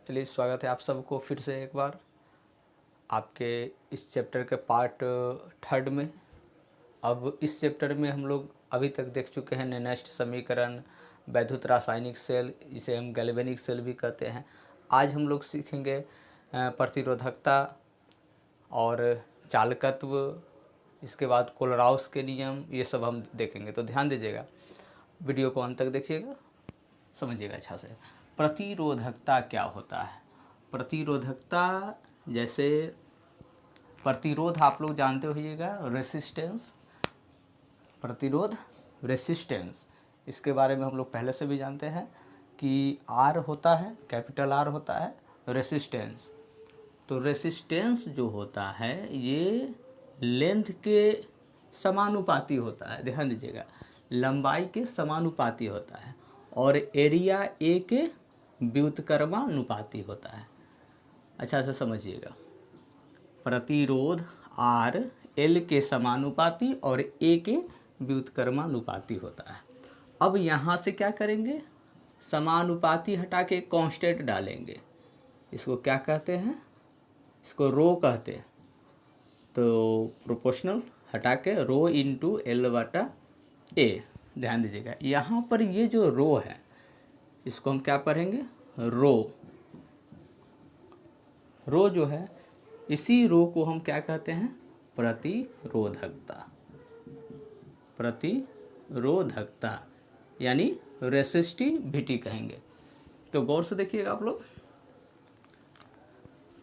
चलिए, स्वागत है आप सबको फिर से एक बार आपके इस चैप्टर के पार्ट थर्ड में। अब इस चैप्टर में हम लोग अभी तक देख चुके हैं नेनेस्ट समीकरण, वैद्युत रासायनिक सेल, इसे हम गैल्वेनिक सेल भी कहते हैं। आज हम लोग सीखेंगे प्रतिरोधकता और चालकत्व, इसके बाद कोलराउस के नियम, ये सब हम देखेंगे। तो ध्यान दीजिएगा, वीडियो को अंत तक देखिएगा, समझिएगा अच्छा से। प्रतिरोधकता क्या होता है? प्रतिरोधकता, जैसे प्रतिरोध आप लोग जानते होइएगा, रेसिस्टेंस, प्रतिरोध, रेसिस्टेंस, इसके बारे में हम लोग पहले से भी जानते हैं कि आर होता है, कैपिटल आर होता है रेसिस्टेंस। तो रेसिस्टेंस जो होता है ये लेंथ के समानुपाती होता है, ध्यान दीजिएगा, लंबाई के समानुपाती होता है, और एरिया ए के व्युत्क्रमानुपाती होता है। अच्छा से समझिएगा, प्रतिरोध आर एल के समानुपाती और ए के व्युत्क्रमानुपाती होता है। अब यहाँ से क्या करेंगे, समानुपाती हटा के कांस्टेंट डालेंगे। इसको क्या कहते हैं? इसको रो कहते हैं। तो प्रोपोर्शनल हटा के रो इंटू एल बटा ए। ध्यान दीजिएगा, यहाँ पर ये जो रो है इसको हम क्या पढ़ेंगे? रो। रो जो है, इसी रो को हम क्या कहते हैं? प्रतिरोधकता। प्रतिरोधकता यानी रेसिस्टिविटी कहेंगे। तो गौर से देखिएगा आप लोग,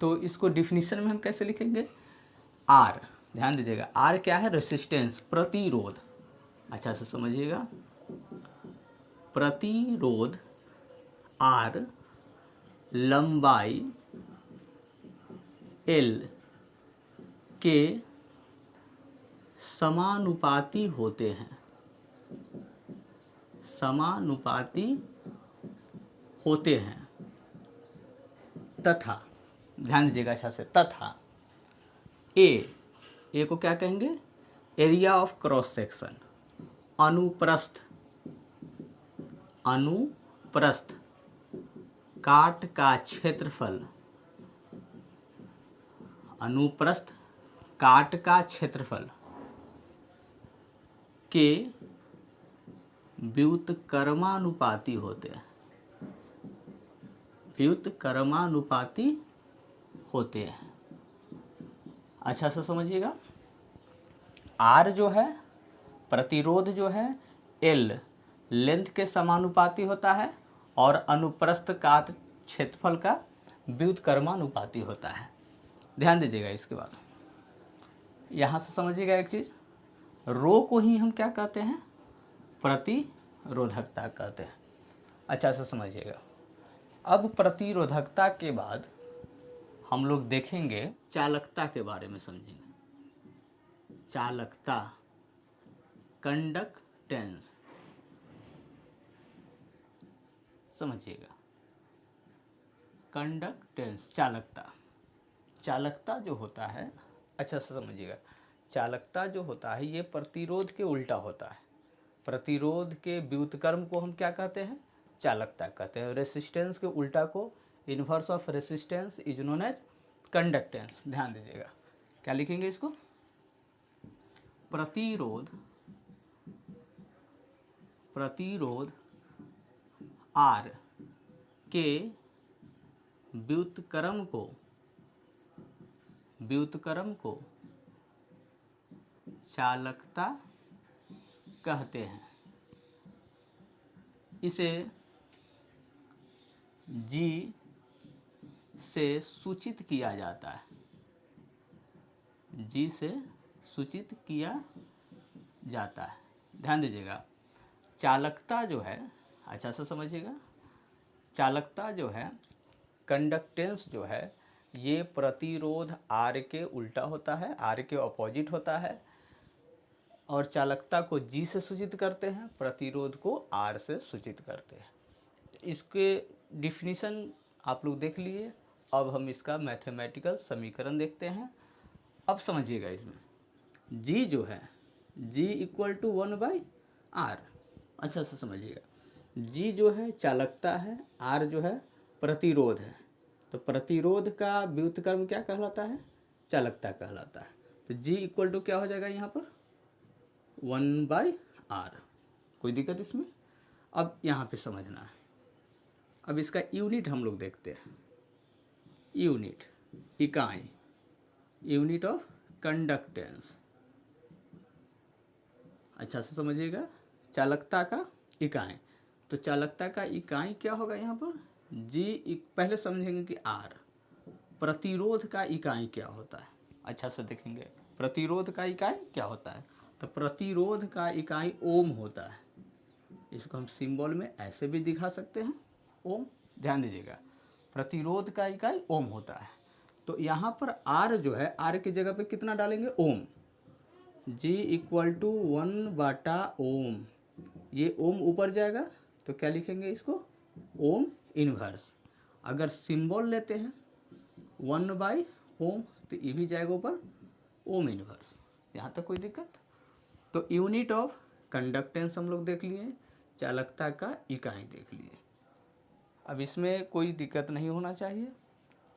तो इसको डिफिनीशन में हम कैसे लिखेंगे? आर, ध्यान दीजिएगा, आर क्या है? रेसिस्टेंस, प्रतिरोध। अच्छा से समझिएगा, प्रतिरोध आर लंबाई एल के समानुपाती होते हैं, समानुपाती होते हैं, तथा, ध्यान दीजिएगा अच्छा से, तथा ए को क्या कहेंगे? एरिया ऑफ क्रॉस सेक्शन, अनुप्रस्थ, अनुप्रस्थ काट का क्षेत्रफल, अनुप्रस्थ काट का क्षेत्रफल के व्युत्क्रमानुपाती होते हैं, व्युत्क्रमानुपाती होते हैं। अच्छा से समझिएगा, आर जो है, प्रतिरोध जो है, एल लेंथ के समानुपाती होता है, और अनुप्रस्थ काट क्षेत्रफल का व्युत्क्रमानुपाती होता है। ध्यान दीजिएगा, इसके बाद यहाँ से समझिएगा एक चीज़, रो को ही हम क्या कहते हैं? प्रतिरोधकता कहते हैं। अच्छा से समझिएगा, अब प्रतिरोधकता के बाद हम लोग देखेंगे चालकता के बारे में, समझेंगे चालकता, कंडक्टेंस, समझिएगा, कंडक्टेंस, चालकता। चालकता जो होता है, अच्छा से समझिएगा, चालकता जो होता है ये प्रतिरोध के उल्टा होता है। प्रतिरोध के व्युत्क्रम को हम क्या कहते हैं? चालकता कहते हैं। रेसिस्टेंस के उल्टा को, inverse of resistance is known as conductance. ध्यान दीजिएगा, क्या लिखेंगे इसको? प्रतिरोध, प्रतिरोध आर के व्युत्क्रम को, व्युत्क्रम को चालकता कहते हैं। इसे जी से सूचित किया जाता है, जी से सूचित किया जाता है। ध्यान दीजिएगा, चालकता जो है, अच्छा से समझिएगा, चालकता जो है, कंडक्टेंस जो है, ये प्रतिरोध आर के उल्टा होता है, आर के अपोजिट होता है, और चालकता को जी से सूचित करते हैं, प्रतिरोध को आर से सूचित करते हैं। इसके डिफिनीशन आप लोग देख लिए। अब हम इसका मैथमेटिकल समीकरण देखते हैं। अब समझिएगा, इसमें जी जो है, जी इक्वल टू 1/r। अच्छा से समझिएगा, जी जो है चालकता है, आर जो है प्रतिरोध है। तो प्रतिरोध का व्युत्क्रम क्या कहलाता है? चालकता कहलाता है। तो G इक्वल टू क्या हो जाएगा यहाँ पर? 1/R। कोई दिक्कत इसमें? अब यहाँ पे समझना है। अब इसका यूनिट हम लोग देखते हैं। यूनिट, इकाई, यूनिट ऑफ कंडक्टेंस। अच्छा से समझिएगा, चालकता का इकाई। तो चालकता का इकाई क्या होगा यहाँ पर? G। पहले समझेंगे कि R। प्रतिरोध का इकाई क्या होता है? अच्छा से देखेंगे, प्रतिरोध का इकाई क्या होता है? तो प्रतिरोध का इकाई ओम होता है। इसको हम सिंबल में ऐसे भी दिखा सकते हैं, ओम। ध्यान दीजिएगा, प्रतिरोध का इकाई ओम होता है। तो यहाँ पर R जो है, R की जगह पे कितना डालेंगे? ओम। G इक्वल टू 1/ओम। ये ओम ऊपर जाएगा तो क्या लिखेंगे इसको? Ohm inverse. अगर सिंबल लेते हैं 1/ओम तो ये भी जाएगा ऊपर ओम इनवर्स। यहाँ तक कोई दिक्कत? तो यूनिट ऑफ कंडक्टेंस हम लोग देख लिए, चालकता का इकाई देख लिए। अब इसमें कोई दिक्कत नहीं होना चाहिए।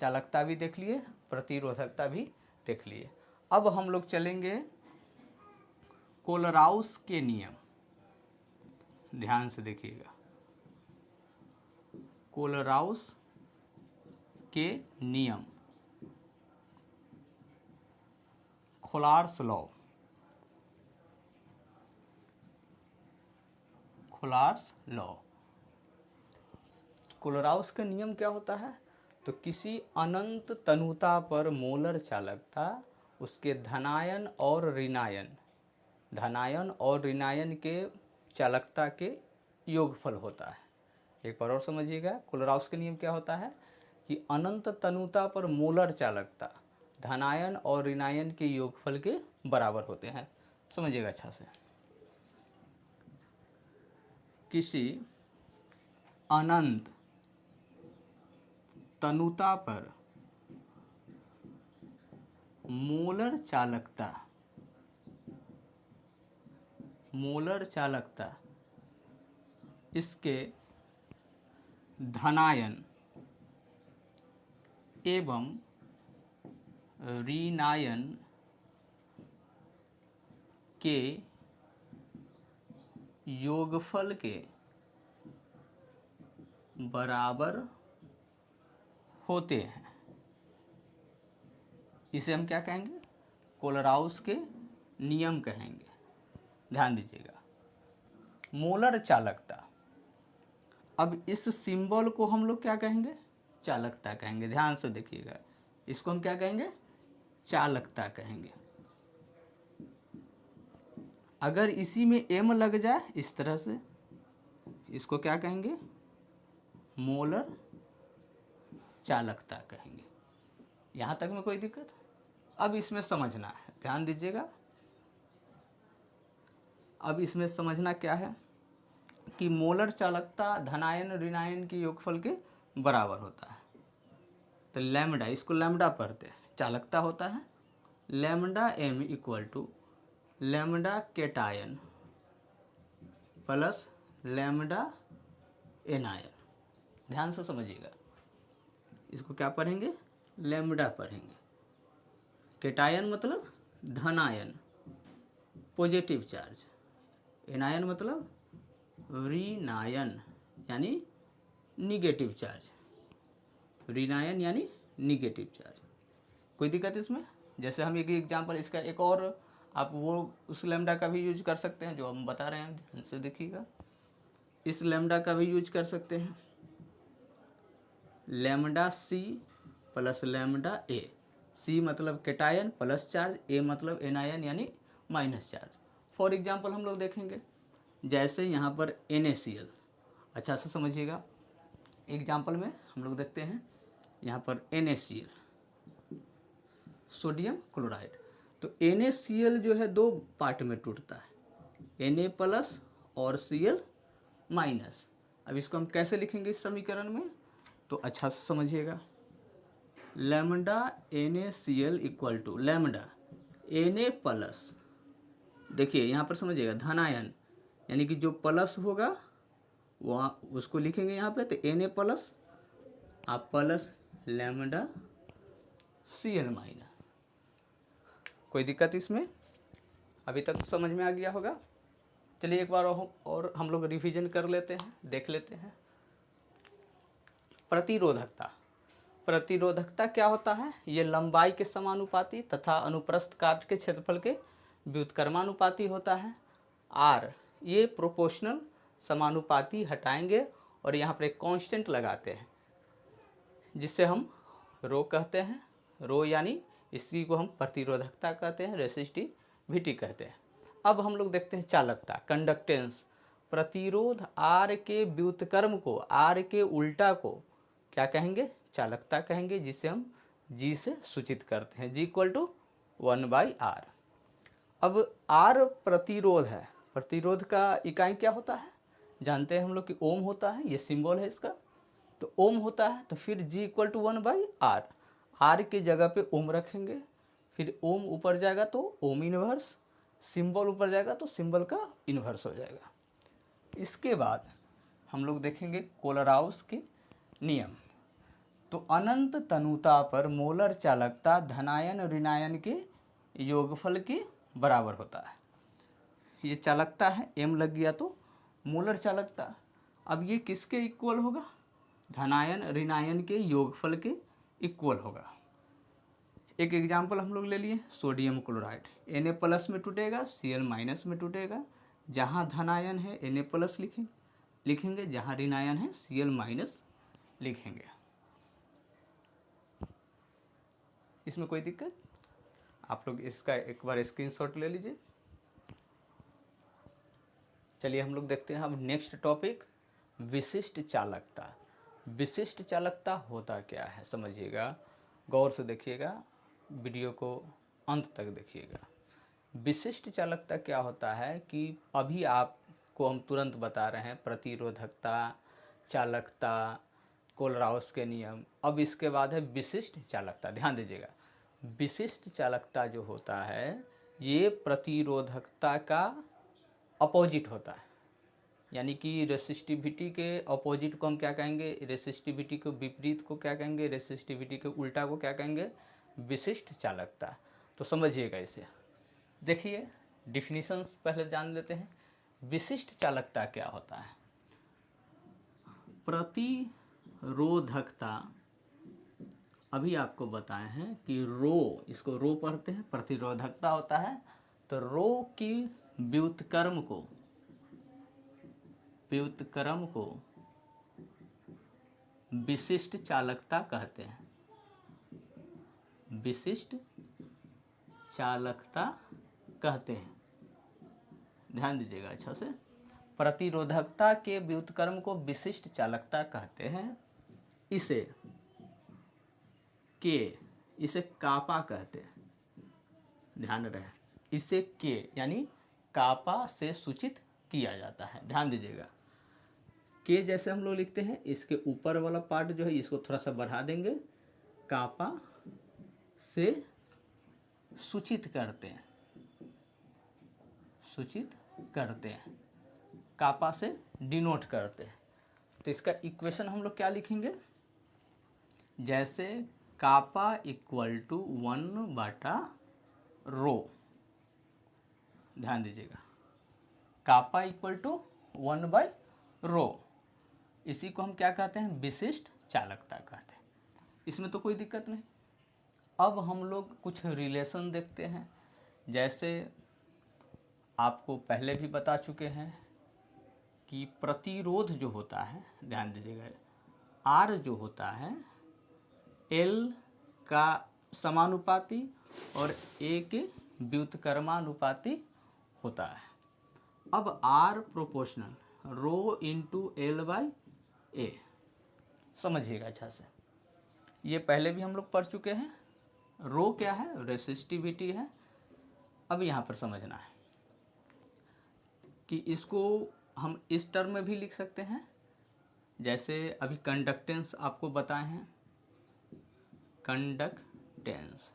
चालकता भी देख लिए, प्रतिरोधकता भी देख लिए। अब हम लोग चलेंगे कोलराउस के नियम। ध्यान से देखिएगा, कोलराउस के नियम, कोलार्स लॉ। कोलार्स लॉ, कोलराउस का नियम क्या होता है? तो किसी अनंत तनुता पर मोलर चालकता उसके धनायन और ऋणायन के चालकता के योगफल होता है। एक बार और समझिएगा, कोलराउस का नियम क्या होता है कि अनंत तनुता पर मोलर चालकता धनायन और ऋणायन के योगफल के बराबर होते हैं। समझिएगा अच्छा से। किसी अनंत तनुता पर मोलर चालकता इसके धनायन एवं ऋणायन के योगफल के बराबर होते हैं। इसे हम क्या कहेंगे? कोलराउस के नियम कहेंगे। ध्यान दीजिएगा, मोलर चालकता। अब इस सिंबल को हम लोग क्या कहेंगे? चालकता कहेंगे। ध्यान से देखिएगा, इसको हम क्या कहेंगे? चालकता कहेंगे। अगर इसी में m लग जाए इस तरह से, इसको क्या कहेंगे? मोलर चालकता कहेंगे। यहाँ तक में कोई दिक्कत? अब इसमें समझना है, ध्यान दीजिएगा। अब इसमें समझना क्या है कि मोलर चालकता धनायन ऋणायन के योगफल के बराबर होता है। तो लैम्डा, इसको लैम्डा पढ़ते हैं, चालकता होता है lambda m equal to lambda cation plus lambda anion. ध्यान से समझिएगा, इसको क्या पढ़ेंगे? लैम्डा पढ़ेंगे। केटायन मतलब धनायन, पॉजिटिव चार्ज। एनायन मतलब ऋणायन यानी निगेटिव चार्ज। ऋणायन यानी निगेटिव चार्ज। कोई दिक्कत इसमें? जैसे हम एक एग्जांपल, इसका एक और आप वो उस लैम्डा का भी यूज कर सकते हैं जो हम बता रहे हैं। ध्यान से देखिएगा, इस लैम्डा का भी यूज कर सकते हैं। लैम्डा सी प्लस लैम्डा ए। सी मतलब केटायन प्लस चार्ज, ए मतलब एनायन यानी माइनस चार्ज। फॉर एग्जांपल हम लोग देखेंगे, जैसे यहाँ पर NaCl। अच्छा से समझिएगा, एग्जांपल में हम लोग देखते हैं यहाँ पर NaCl, सोडियम क्लोराइड। तो NaCl जो है दो पार्ट में टूटता है, Na प्लस और Cl माइनस। अब इसको हम कैसे लिखेंगे इस समीकरण में? तो अच्छा से समझिएगा, lambda NaCl equal to lambda Na plus, देखिए यहाँ पर समझिएगा, धनायन यानी कि जो प्लस होगा वहाँ उसको लिखेंगे यहाँ पे, तो Na प्लस, आप प्लस लैम्डा Cl माइनस। कोई दिक्कत इसमें? अभी तक तो समझ में आ गया होगा। चलिए एक बार और हम लोग रिवीजन कर लेते हैं, देख लेते हैं। प्रतिरोधकता, प्रतिरोधकता क्या होता है? ये लंबाई के समानुपाती तथा अनुप्रस्थ काट के क्षेत्रफल के व्युत्क्रमानुपाती होता है। आर ये प्रोपोर्शनल समानुपाती हटाएंगे और यहाँ पर एक कांस्टेंट लगाते हैं जिससे हम रो कहते हैं। रो यानी इसी को हम प्रतिरोधकता कहते हैं, रेसिस्टिविटी कहते हैं। अब हम लोग देखते हैं चालकता, कंडक्टेंस। प्रतिरोध आर के व्युत्क्रम को, आर के उल्टा को क्या कहेंगे? चालकता कहेंगे, जिसे हम जी से सूचित करते हैं, जी इक्वल टू 1/r। अब आर प्रतिरोध है, प्रतिरोध का इकाई क्या होता है? जानते हैं हम लोग कि ओम होता है, ये सिंबल है इसका। तो ओम होता है, तो फिर जी इक्वल टू 1/r। आर की जगह पे ओम रखेंगे, फिर ओम ऊपर जाएगा तो ओम इन्वर्स, सिंबल ऊपर जाएगा तो सिंबल का इन्वर्स हो जाएगा। इसके बाद हम लोग देखेंगे कोलराउस के नियम। तो अनंत तनुता पर मोलर चालकता धनायन ऋणायन के योगफल के बराबर होता है। ये चालकता है, m लग गया तो मोलर चालकता। अब ये किसके इक्वल होगा? धनायन ऋणायन के योगफल के इक्वल होगा। एक एग्जाम्पल हम लोग ले लिए, सोडियम क्लोराइड। Na+ में टूटेगा, Cl- में टूटेगा। जहाँ धनायन है Na+ लिखेंगे, जहाँ ऋणायन है Cl- लिखेंगे। इसमें कोई दिक्कत? आप लोग इसका एक बार स्क्रीनशॉट ले लीजिए। चलिए हम लोग देखते हैं अब नेक्स्ट टॉपिक, विशिष्ट चालकता। विशिष्ट चालकता होता क्या है समझिएगा, गौर से देखिएगा, वीडियो को अंत तक देखिएगा। विशिष्ट चालकता क्या होता है कि अभी आपको हम तुरंत बता रहे हैं, प्रतिरोधकता, चालकता, कोलराउस के नियम। अब इसके बाद है विशिष्ट चालकता। ध्यान दीजिएगा, विशिष्ट चालकता जो होता है ये प्रतिरोधकता का अपोजिट होता है। यानी कि रेसिस्टिविटी के अपोजिट को हम क्या कहेंगे? रेसिस्टिविटी के विपरीत को क्या कहेंगे? रेसिस्टिविटी के उल्टा को क्या कहेंगे? विशिष्ट चालकता। तो समझिएगा इसे। देखिए डिफिनीशंस पहले जान लेते हैं। विशिष्ट चालकता क्या होता है? प्रतिरोधकता अभी आपको बताए हैं कि रो, इसको रो पढ़ते हैं, प्रतिरोधकता होता है। तो रो की व्युत्क्रम को विशिष्ट चालकता कहते हैं। विशिष्ट चालकता कहते हैं, ध्यान दीजिएगा अच्छा से। प्रतिरोधकता के व्युत्क्रम को विशिष्ट चालकता कहते हैं। इसे कापा कहते हैं, ध्यान रहे। इसे के यानी कापा से सूचित किया जाता है, ध्यान दीजिएगा। के जैसे हम लोग लिखते हैं, इसके ऊपर वाला पार्ट जो है इसको थोड़ा सा बढ़ा देंगे, कापा से सूचित करते हैं, कापा से डिनोट करते हैं। तो इसका इक्वेशन हम लोग क्या लिखेंगे? जैसे कापा इक्वल टू 1/ρ। ध्यान दीजिएगा, कापा इक्वल टू 1/ρ। इसी को हम क्या कहते हैं? विशिष्ट चालकता कहते हैं। इसमें तो कोई दिक्कत नहीं। अब हम लोग कुछ रिलेशन देखते हैं। जैसे आपको पहले भी बता चुके हैं कि प्रतिरोध जो होता है, ध्यान दीजिएगा, आर जो होता है एल का समानुपाती और ए के व्युत्क्रमानुपाती होता है। अब are proportional rho into L/A, समझिएगा अच्छा से। ये पहले भी हम लोग पढ़ चुके हैं। रो क्या है? रेसिस्टिविटी है। अब यहाँ पर समझना है कि इसको हम इस टर्म में भी लिख सकते हैं। जैसे अभी कंडक्टेंस आपको बताए हैं, कंडक्टेंस,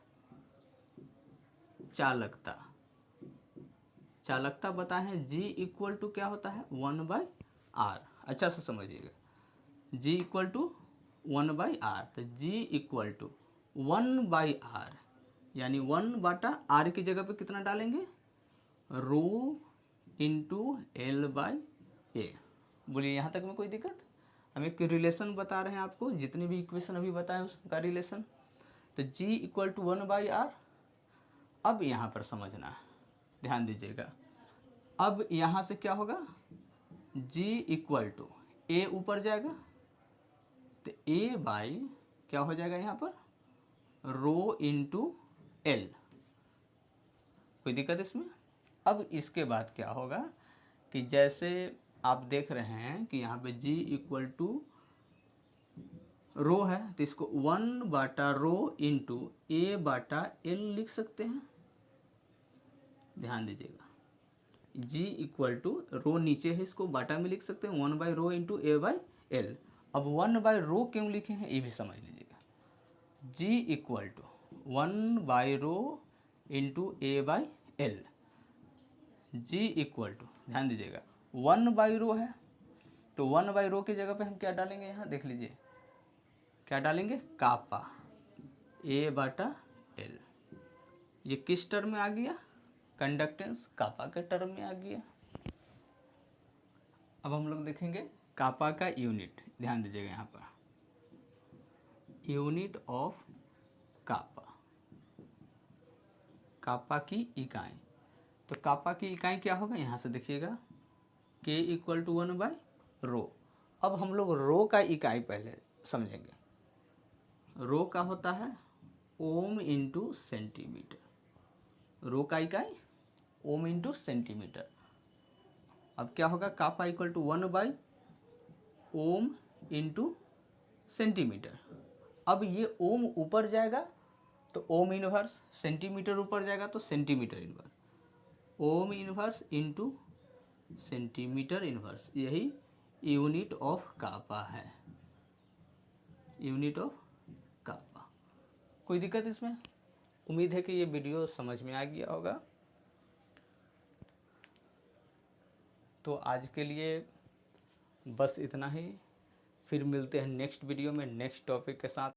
चालकता बताए हैं। G इक्वल टू क्या होता है? 1/r। अच्छा से समझिएगा, G इक्वल टू 1/r, तो g इक्वल टू 1/r, यानी 1/r की जगह पे कितना डालेंगे, रो इंटू L/A। बोलिए यहाँ तक में कोई दिक्कत? हम एक रिलेशन बता रहे हैं आपको, जितने भी इक्वेशन अभी बताए उसका रिलेशन। तो g इक्वल टू 1/r। अब यहाँ पर समझना है, ध्यान दीजिएगा। अब यहाँ से क्या होगा, g इक्वल टू a ऊपर जाएगा, तो a बाई क्या हो जाएगा यहाँ पर, रो इंटू L। कोई दिक्कत इसमें? अब इसके बाद क्या होगा कि जैसे आप देख रहे हैं कि यहाँ पे g इक्वल टू रो है, तो इसको 1/रो इंटू A/L लिख सकते हैं। ध्यान दीजिएगा, g इक्वल टू रो नीचे है, इसको बाटा में लिख सकते हैं 1/रो इंटू A/L। अब 1/रो क्यों लिखे हैं ये भी समझ लीजिएगा। g इक्वल टू 1/रो into A/L, g equal to, ध्यान दीजिएगा 1/रो है, तो 1/रो की जगह पे हम क्या डालेंगे, यहाँ देख लीजिए क्या डालेंगे, कापा A/L। ये किस टर्म में आ गया, कंडक्टेंस कापा के टर्म में आ गया। अब हम लोग देखेंगे कापा का यूनिट, ध्यान दीजिएगा यहाँ पर यूनिट ऑफ कापा, कापा की इकाई। तो कापा की इकाई क्या होगा, यहाँ से देखिएगा k इक्वल टू 1/रो। अब हम लोग रो का इकाई पहले समझेंगे। रो का होता है ओम इंटू सेंटीमीटर, रो का इकाई ओम इंटू सेंटीमीटर। अब क्या होगा, कापा इक्वल टू 1/ओम इंटू सेंटीमीटर। अब ये ओम ऊपर जाएगा तो ओम इनवर्स, सेंटीमीटर ऊपर जाएगा तो centimetre inverse, ohm inverse into centimetre inverse, यही यूनिट ऑफ कापा है, यूनिट ऑफ कापा। कोई दिक्कत इसमें? उम्मीद है कि ये वीडियो समझ में आ गया होगा। तो आज के लिए बस इतना ही, फिर मिलते हैं नेक्स्ट वीडियो में नेक्स्ट टॉपिक के साथ।